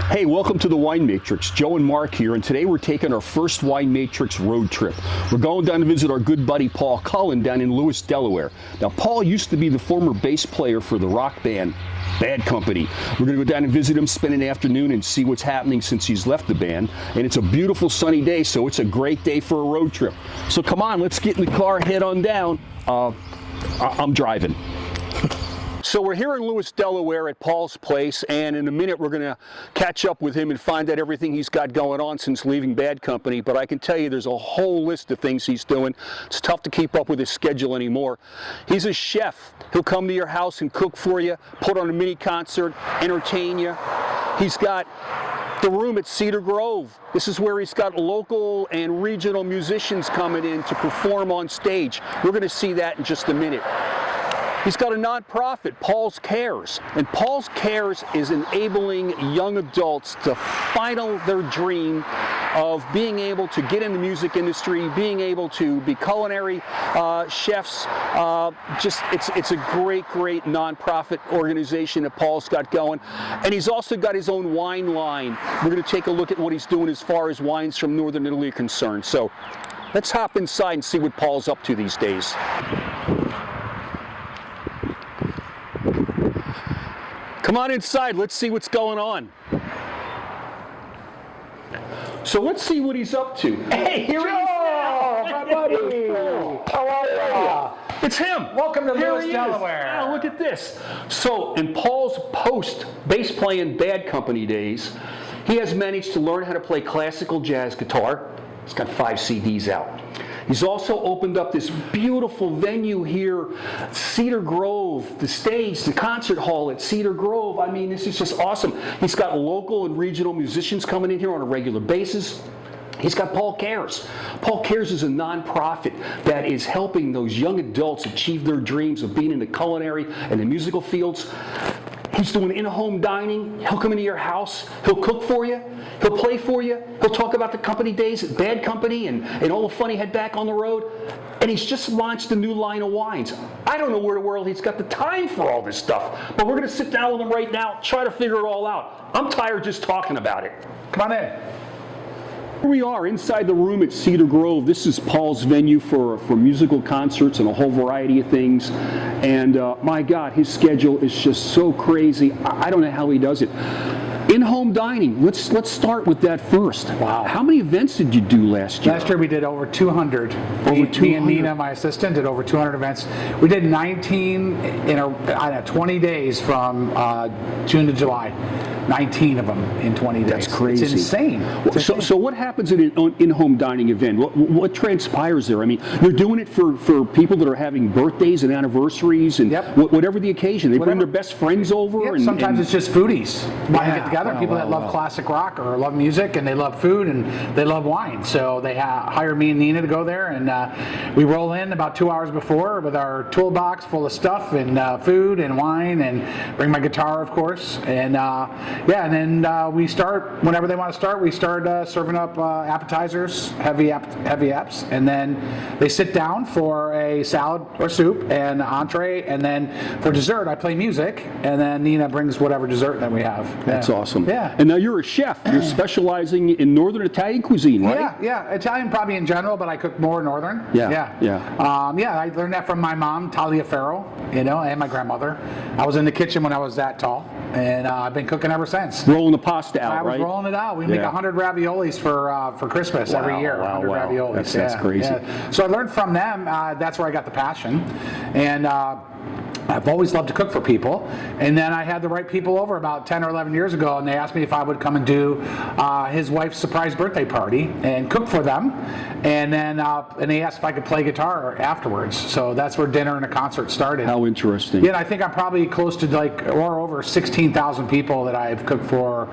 Hey, welcome to the Wine Matrix. Joe and Mark here, and today we're taking our first Wine Matrix road trip. We're going down to visit our good buddy Paul Cullen down in Lewis, Delaware. Now, Paul used to be the former bass player for the rock band Bad Company. We're going to go down and visit him, spend an afternoon, and see what's happening since he's left the band. And it's a beautiful sunny day, so it's a great day for a road trip. So come on, let's get in the car, head on down. I'm driving. So we're here in Lewis, Delaware at Paul's place, and in a minute we're going to catch up with him and find out everything he's got going on since leaving Bad Company. But I can tell you there's a whole list of things he's doing. It's tough to keep up with his schedule anymore. He's a chef. He'll come to your house and cook for you, put on a mini concert, entertain you. He's got the room at Cedar Grove. This is where he's got local and regional musicians coming in to perform on stage. We're going to see that in just a minute. He's got a nonprofit, Paul's Cares, and Paul's Cares is enabling young adults to final their dream of being able to get in the music industry, being able to be culinary chefs. It's a great nonprofit organization that Paul's got going, and he's also got his own wine line. We're going to take a look at what he's doing as far as wines from Northern Italy are concerned. So let's hop inside and see what Paul's up to these days. Come on inside, let's see what's going on. So let's see what he's up to. Hey, here he is! My buddy! How are you? It's him! Welcome to Lewis, Delaware. Oh, look at this. So, in Paul's post-bass playing Bad Company days, he has managed to learn how to play classical jazz guitar. He's got 5 CDs out. He's also opened up this beautiful venue here, Cedar Grove, the stage, the concert hall at Cedar Grove. I mean, this is just awesome. He's got local and regional musicians coming in here on a regular basis. He's got Paul Cares. Paul Cares is a nonprofit that is helping those young adults achieve their dreams of being in the culinary and the musical fields. He's doing in-home dining. He'll come into your house. He'll cook for you. He'll play for you. He'll talk about the company days at Bad Company and all the fun he had back on the road. And he's just launched a new line of wines. I don't know where in the world he's got the time for all this stuff, but we're going to sit down with him right now, try to figure it all out. I'm tired just talking about it. Come on in. Here we are inside the room at Cedar Grove. This is Paul's venue for musical concerts and a whole variety of things. And my God, his schedule is just so crazy. I don't know how he does it. In-home dining. Let's start with that first. Wow. How many events did you do last year? Last year we did over 200. Me and Nina, my assistant, did over 200 events. We did 19 in 20 days from June to July. 19 of them in 20 days. That's crazy. It's insane. So what happens at an in-home dining event? What transpires there? I mean, you're doing it for people that are having birthdays and anniversaries and whatever the occasion. They bring their best friends over. Yep, and sometimes it's just foodies. Why get together? Wow, people that love classic rock or love music and they love food and they love wine. So they hire me and Nina to go there, and we roll in about 2 hours before with our toolbox full of stuff and food and wine, and bring my guitar, of course, and and then we start whenever they want to start. We start serving up appetizers, heavy apps, and then they sit down for a salad or soup and entree, and then for dessert I play music, and then Nina brings whatever dessert that we have. That's awesome. Yeah. And now you're a chef. You're specializing in Northern Italian cuisine, right? Yeah. Italian probably in general, but I cook more Northern. Yeah. I learned that from my mom, Taliaferro, and my grandmother. I was in the kitchen when I was that tall, and I've been cooking ever since. Rolling the pasta out, right? I was rolling it out. We make 100 raviolis for Christmas every year. 100 raviolis. That's crazy. Yeah. So I learned from them. That's where I got the passion, and I've always loved to cook for people. And then I had the right people over about 10 or 11 years ago, and they asked me if I would come and do his wife's surprise birthday party and cook for them. And then and they asked if I could play guitar afterwards. So that's where dinner and a concert started. How interesting. Yeah, I think I'm probably close to or over 16,000 people that I've cooked for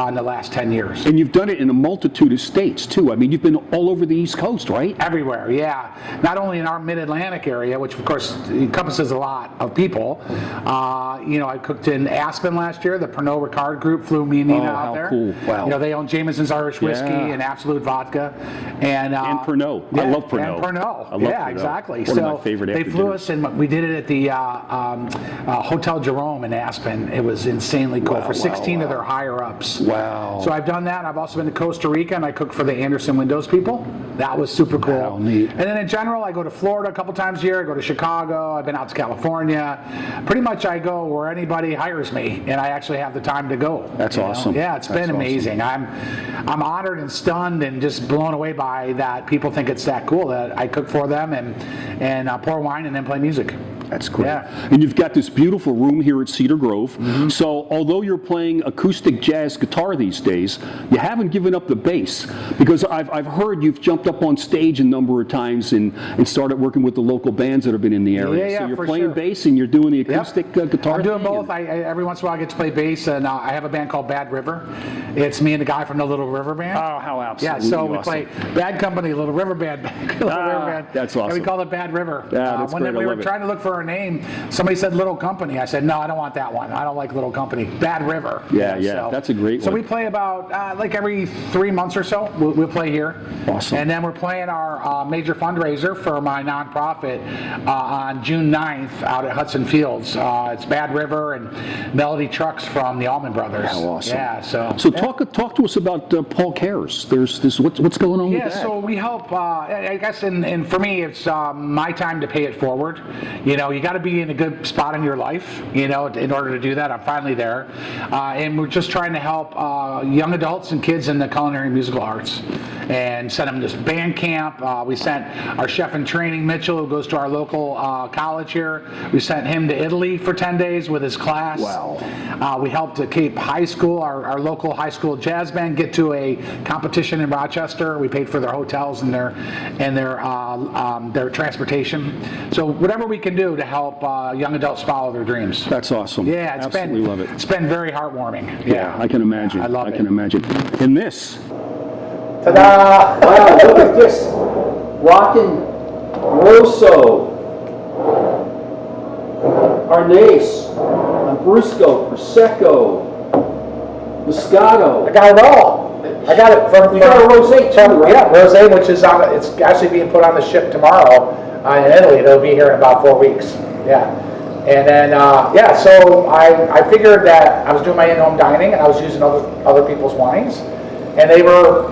in the last 10 years. And you've done it in a multitude of states, too. I mean, you've been all over the East Coast, right? Everywhere, yeah. Not only in our mid-Atlantic area, which of course encompasses a lot of people. I cooked in Aspen last year. The Pernod Ricard group flew me and Nina out there. Cool. Wow. They own Jameson's Irish Whiskey and Absolute Vodka. And Pernod. Yeah, I love Pernod. And Pernod. I love Pernod. Exactly. One of my favorite they after flew dinners. us, and we did it at the Hotel Jerome in Aspen. It was insanely cool for 16 of their higher-ups. Wow. So I've done that. I've also been to Costa Rica, and I cooked for the Anderson Windows people. That was super cool. Wow, neat. And then in general, I go to Florida a couple times a year. I go to Chicago. I've been out to California. Pretty much I go where anybody hires me, and I actually have the time to go. That's awesome. Yeah, it's been amazing. I'm honored and stunned and just blown away by that. People think it's that cool that I cook for them and pour wine and then play music. That's great. Yeah. And you've got this beautiful room here at Cedar Grove. So although you're playing acoustic jazz guitar these days, you haven't given up the bass, because I've heard you've jumped up on stage a number of times and started working with the local bands that have been in the area. Yeah, so you're for playing sure. bass and you're doing the acoustic guitar. I'm doing thing both. I every once in a while I get to play bass, and I have a band called Bad River. It's me and the guy from the Little River Band. Oh, how absolutely Yeah, so we awesome. play Bad Company, Little River Band. Little River Band. That's awesome. And we call it Bad River. Yeah, that's when great. we I were love it. trying to look for a name, somebody said Little Company. I said, no, I don't want that one. I don't like Little Company. Bad River. Yeah, So that's a great So one. we play about like every 3 months or so. We'll play here. Awesome. And then we're playing our major fundraiser for my nonprofit on June 9th out at Hudson Fields. It's Bad River and Melody Trucks from the Allman Brothers. How awesome. Yeah, so talk to us about Paul Cares. There's this, what's going on with that? so we help, I guess, and for me, it's my time to pay it forward. You got to be in a good spot in your life, in order to do that. I'm finally there. And we're just trying to help young adults and kids in the culinary musical arts and send them to band camp. We sent our chef in training, Mitchell, who goes to our local college here. We sent him to Italy for 10 days with his class. Wow. We helped the Cape High School, our local high school jazz band, get to a competition in Rochester. We paid for their hotels and their transportation. So whatever we can do to help young adults follow their dreams. That's awesome. Yeah, Absolutely love it. It's been very heartwarming. Yeah, I can imagine. I love it. can imagine. And this. Ta-da! Wow, look at this. Rockin' Rosso, Arnase, Lambrusco, Prosecco, Moscato. I got it all. I got it from. You got a rosé too, right? Yeah, rosé, which is it's actually being put on the ship tomorrow in Italy. It'll be here in about 4 weeks. Yeah. And then, so I figured that I was doing my in-home dining and I was using other people's wines, and they were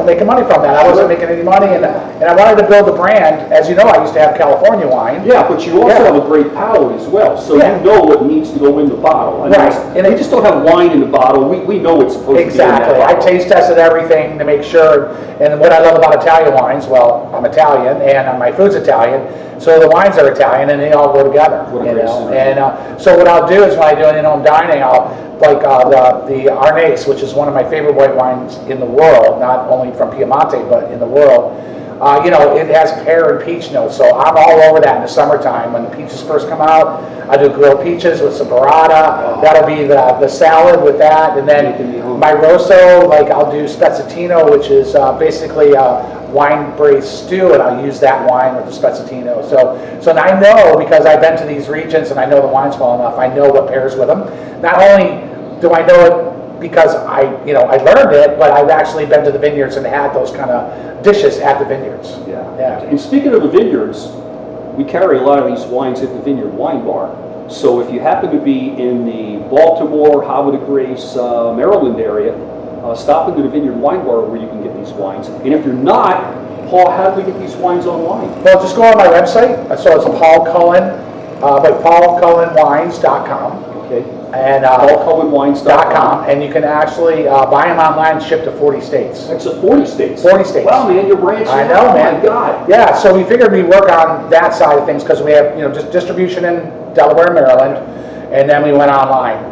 making money from that. I wasn't making any money, and I wanted to build a brand. As you know, I used to have California wine. Yeah, but you also have a great palate as well, so you know what needs to go in the bottle. I mean, Right. And we just don't have wine in the bottle. We know it's supposed Exactly. to be in that I bottle. taste tested everything to make sure. And what I love about Italian wines, well, I'm Italian and my food's Italian, so the wines are Italian and they all go together. What a great synergy. And so what I'll do is when I do an in-home dining, I'll like the Arnase, which is one of my favorite white wines in the world, not only from Piemonte but in the world. It has pear and peach notes, so I'm all over that in the summertime. When the peaches first come out, I do grilled peaches with some burrata. That'll be the salad with that, and then my rosso, like I'll do spezzatino, which is basically a wine-braised stew, and I'll use that wine with the spezzatino. So I know, because I've been to these regions and I know the wines well enough, I know what pairs with them. Not only do I know it because I learned it, but I've actually been to the vineyards and had those kind of dishes at the vineyards. Yeah. And speaking of the vineyards, we carry a lot of these wines at the Vineyard Wine Bar. So if you happen to be in the Baltimore, Havre de Grace, Maryland area, stop into the Vineyard Wine Bar where you can get these wines. And if you're not, Paul, how do we get these wines online? Well, just go on my website. So it's Paul Cullen, paulcullenwines.com. Okay. And paulcullenwines.com. and you can actually buy them online and ship to 40 states. That's 40 states. 40 states. Wow, man, you're branching I know, out. man. Oh my God. Yeah, so we figured we'd work on that side of things because we have just distribution in Delaware and Maryland, and then we went online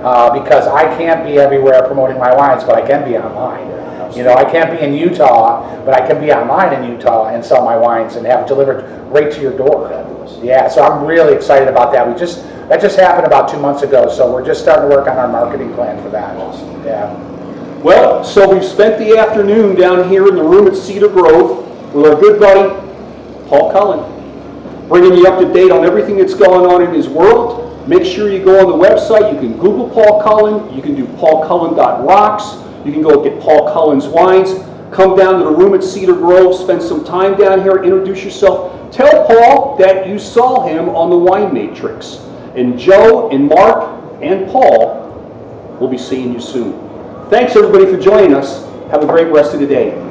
because I can't be everywhere promoting my wines, but I can be online. I can't be in Utah, but I can be online in Utah and sell my wines and have it delivered right to your door. Yeah, so I'm really excited about that. That just happened about 2 months ago, so we're just starting to work on our marketing plan for that. Awesome. Yeah. Well, so we've spent the afternoon down here in the room at Cedar Grove with our good buddy, Paul Cullen. bringing you up to date on everything that's going on in his world. Make sure you go on the website. You can Google Paul Cullen. You can do paulcullen.rocks. You can go get Paul Cullen's wines. Come down to the room at Cedar Grove. Spend some time down here. Introduce yourself. Tell Paul that you saw him on the Wine Matrix. And Joe and Mark and Paul will be seeing you soon. Thanks everybody for joining us. Have a great rest of the day.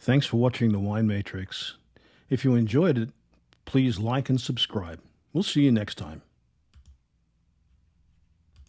Thanks for watching The Wine Matrix. If you enjoyed it, please like and subscribe. We'll see you next time.